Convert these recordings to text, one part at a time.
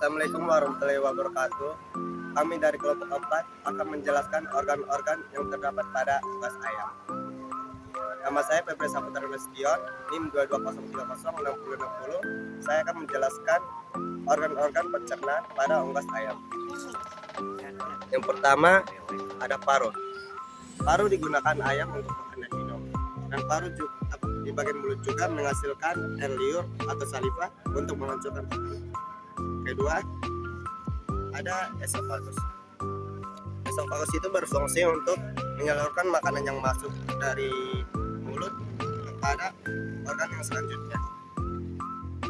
Assalamualaikum warahmatullahi wabarakatuh. Kami dari kelompok 4 akan menjelaskan organ-organ yang terdapat pada unggas ayam. Nama saya Febri Saputra Nasution, NIM 220306060. Saya akan menjelaskan organ-organ pencernaan pada unggas ayam. Yang pertama ada paru. Paru digunakan ayam untuk makan dan minum. Dan paru di bagian mulut juga menghasilkan air liur atau saliva untuk menghancurkan makanan. Kedua, ada esofagus. Esofagus itu berfungsi untuk menyalurkan makanan yang masuk dari mulut kepada organ yang selanjutnya.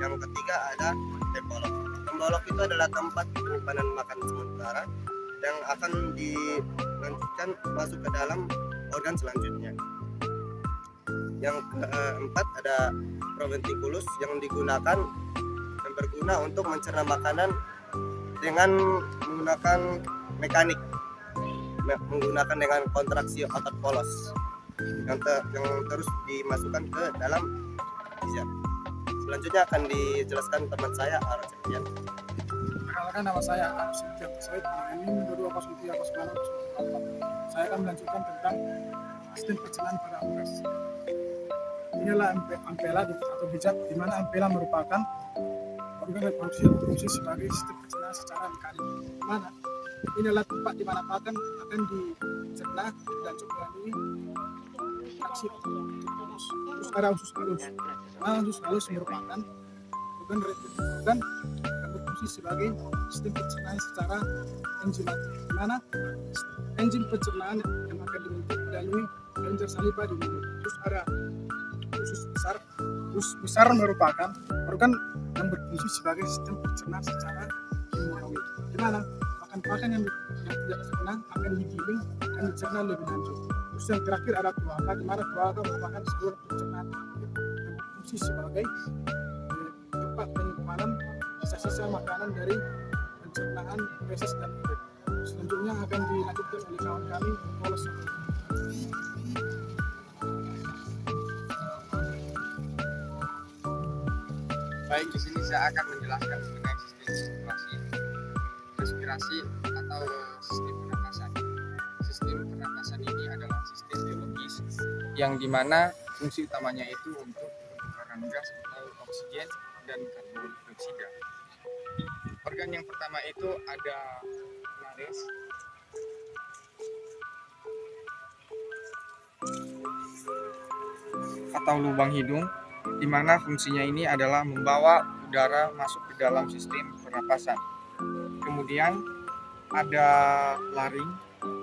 Yang ketiga ada tembolok. Tembolok itu adalah tempat penyimpanan makanan sementara yang akan dilanjutkan masuk ke dalam organ selanjutnya. Yang keempat ada proventriculus yang berguna untuk mencerna makanan dengan menggunakan mekanik, menggunakan dengan kontraksi otot polos yang terus dimasukkan ke dalam giza. Selanjutnya akan dijelaskan teman saya Arif Septian. Perkenalkan, nama saya Arif Septian Said, NIM 220306064. Saya akan melanjutkan tentang sistem pencernaan pada unggas. Inilah ampela atau bijak, di mana ampela merupakan organ reproduksi yang berfungsi sebagai sistem pencernaan secara mekanik. Di mana inilah tempat di mana makan akan dicerna dan melalui aksi terus ada usus halus. Usus halus merupakan organ yang berfungsi sebagai sistem pencernaan secara enzimatik, di mana enzim pencernaan yang akan dibentuk melalui kelenjar saliva di mulut. Terus ada usus besar. Usus besar merupakan organ yang berfungsi sebagai sistem pencernaan secara kimiawi, di mana makan yang tidak sempurna akan digiling dan dicerna lebih lanjut. Terus yang terakhir ada kloaka, di mana kloaka merupakan sebuah pencernaan yang berfungsi sebagai tempat penyimpanan sisa-sisa makanan dari pencernaan feses dan urin. Selanjutnya akan dilanjutkan oleh kawan kami Polos. Baik, di sini saya akan menjelaskan mengenai sistem sirkulasi, respirasi atau sistem pernapasan. Sistem pernapasan ini adalah sistem biologis yang dimana fungsi utamanya itu untuk pertukaran gas atau oksigen dan karbon dioksida. Organ yang pertama itu ada nares. Atau lubang hidung, di mana fungsinya ini adalah membawa udara masuk ke dalam sistem pernapasan. Kemudian ada laring,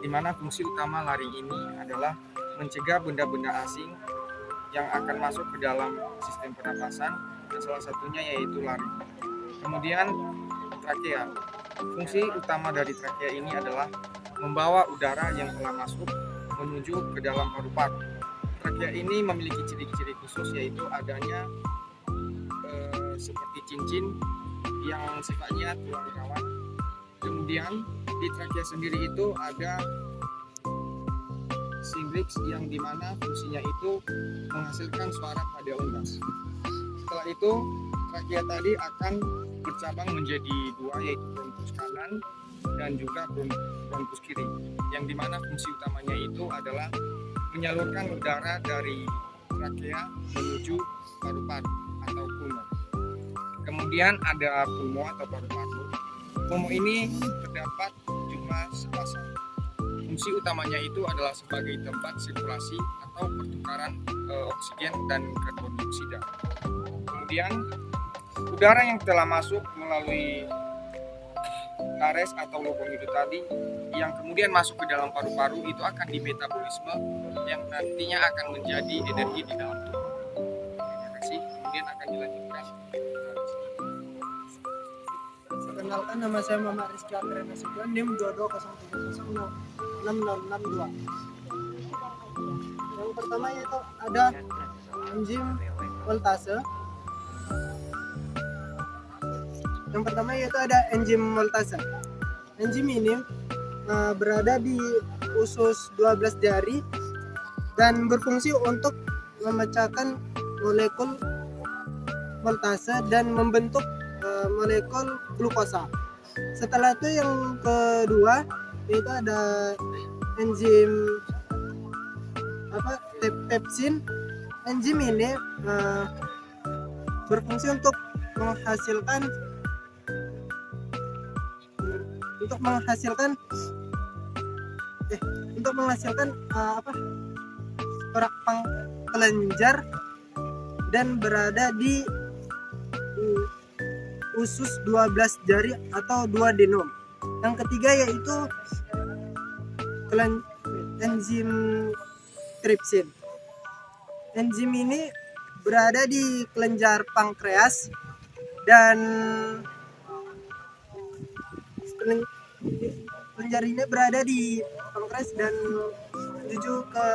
di mana fungsi utama laring ini adalah mencegah benda-benda asing yang akan masuk ke dalam sistem pernapasan, dan salah satunya yaitu laring. Kemudian trakea. Fungsi utama dari trakea ini adalah membawa udara yang telah masuk menuju ke dalam paru-paru. Trakea ini memiliki ciri-ciri khusus, yaitu adanya seperti cincin yang sifatnya tulang rawan. Kemudian di trakea sendiri itu ada singlix yang dimana fungsinya itu menghasilkan suara pada unggas. Setelah itu trakea tadi akan bercabang menjadi dua, yaitu bronkus kanan dan juga bronkus kiri, yang dimana fungsi utamanya itu adalah menyalurkan udara dari trakea menuju paru-paru atau pulmo. Kemudian ada pulmo atau paru-paru. Pulmo ini terdapat cuma sepasang. Fungsi utamanya itu adalah sebagai tempat sirkulasi atau pertukaran oksigen dan karbon dioksida. Kemudian udara yang telah masuk melalui nares atau lubang hidung tadi yang kemudian masuk ke dalam paru-paru itu akan dimetabolisme yang nantinya akan menjadi energi di dalam tubuh. Terima kasih. Kemudian akan dilanjutkan. Perkenalkan, nama saya Muhammad Rizky Andrea Nasution, NIM 220306062. Yang pertama yaitu ada enzim voltase. Enzim ini berada di usus 12 jari dan berfungsi untuk memecahkan molekul voltase dan membentuk molekul glukosa. Setelah itu yang kedua yaitu ada enzim pepsin. Enzim ini berfungsi untuk menghasilkan korak pengkelenjar dan berada di usus 12 jari atau duodenum. Yang ketiga yaitu enzim tripsin. Enzim ini berada di kelenjar pankreas dan kelenjar ini berada di pankreas dan menuju ke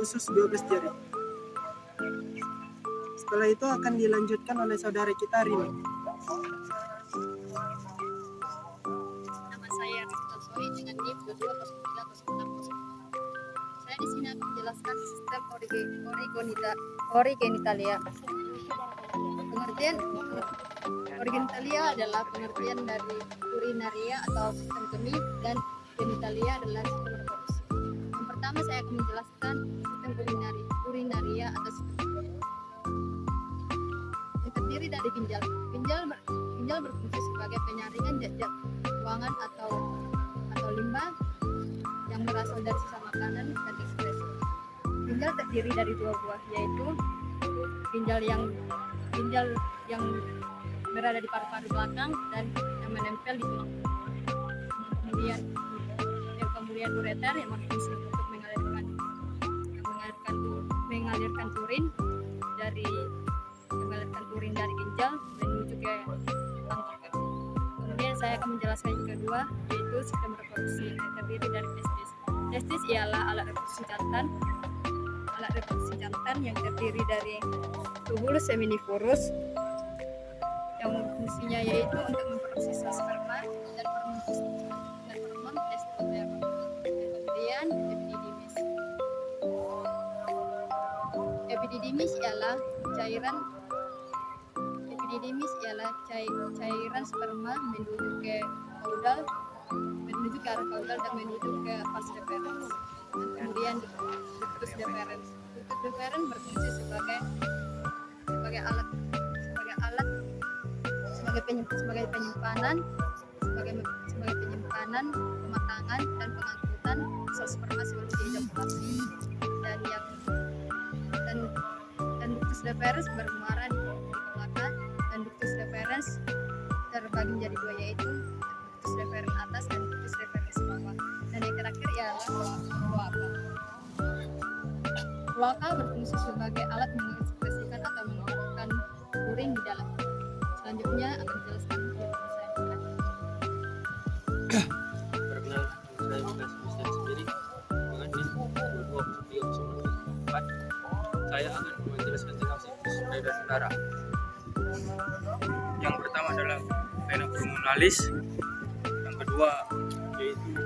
usus 12 jari. Setelah itu akan dilanjutkan oleh saudara kita Rini. Nama saya Rita Soi dengan NIM 220306. Saya di sini akan menjelaskan sistem origenitalia. Pengertian origenitalia adalah pengertian dari urinaria atau sistem kemih dan genitalia adalah sistem reproduksi. Yang pertama saya akan menjelaskan sistem urinaria atau sistem kemih. Yang terdiri dari ginjal. Ginjal berfungsi sebagai penyaringan zat buangan atau limbah yang berasal dari sisa makanan dan ekskresi. Ginjal terdiri dari dua buah, yaitu ginjal yang berada di paru-paru belakang dan yang menempel di tulang. Kemudian ureter yang berfungsi untuk mengalirkan urin dari ginjal menuju ke tangkap. Kemudian saya akan menjelaskan yang kedua, yaitu sistem reproduksi yang terdiri dari testis. Testis ialah alat reproduksi jantan yang terdiri dari tubulus seminivorus yang fungsinya yaitu untuk memproduksi sperma dan hormon testosteron. Kemudian epididymis ialah cairan sperma menuju ke arah kaudal dan menuju ke vas deferens. Kemudian ductus deferens. Ductus deferens berfungsi sebagai penyimpanan, pematangan dan pengangkutan sel sperma sebelum diejakulasi. Dan ductus deferens bermuara di belakang, dan ductus deferens terbagi menjadi dua, yaitu ductus deferens atas dan ductus deferens bawah. Dan yang terakhir ialah kloaka. Kloaka berfungsi sebagai alat mengekspresikan atau mengeluarkan urin di dalam. Selanjutnya akan dijelaskan Perkenalkan, saya sendiri dengan NIM 220304. Saya akan menjelaskan tentang siklus peredaran darah. Yang pertama adalah vena pulmonalis, yang kedua yaitu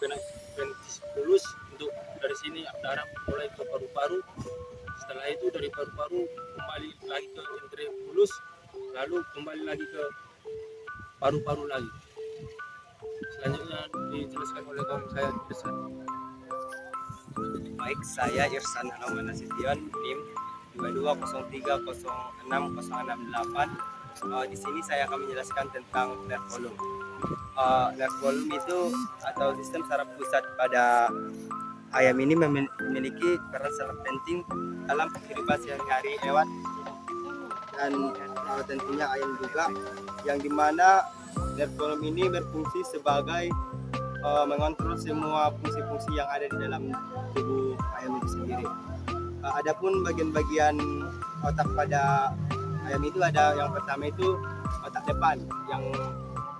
vena ventriculus, untuk dari sini darah mulai ke paru-paru. Setelah itu dari paru-paru kembali lagi ke ventriculus, lalu kembali lagi ke paru-paru lagi. Selanjutnya dijelaskan oleh kawan saya Irsan. Baik, saya Irsan Anoman Nasution, NIM 2203060668. Di sini saya akan menjelaskan tentang nerve volume. Nerve volume itu atau sistem saraf pusat pada ayam ini memiliki peran sangat penting dalam kehidupan sehari-hari hewan dan tentunya ayam juga, yang dimana nerve volume ini berfungsi sebagai mengontrol semua fungsi-fungsi yang ada di dalam tubuh ayam itu sendiri. Adapun bagian-bagian otak pada ayam itu ada, yang pertama itu otak depan yang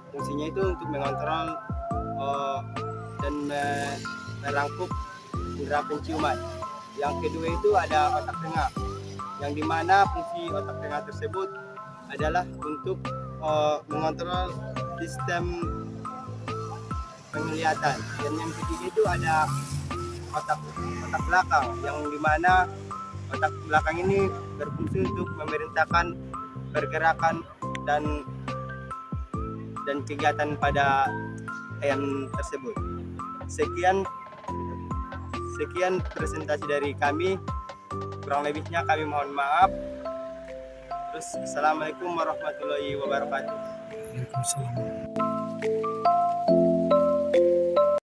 fungsinya itu untuk mengontrol dan merangkup indera penciuman. Yang kedua itu ada otak tengah, yang dimana fungsi otak tengah tersebut adalah untuk mengontrol sistem penglihatan. Dan yang ketiga itu ada otak belakang, yang dimana otak belakang ini berfungsi untuk memerintahkan pergerakan dan dan kegiatan pada ayam tersebut. Sekian presentasi dari kami. Kurang lebihnya kami mohon maaf. Terus assalamualaikum warahmatullahi wabarakatuh. Waalaikumsalam.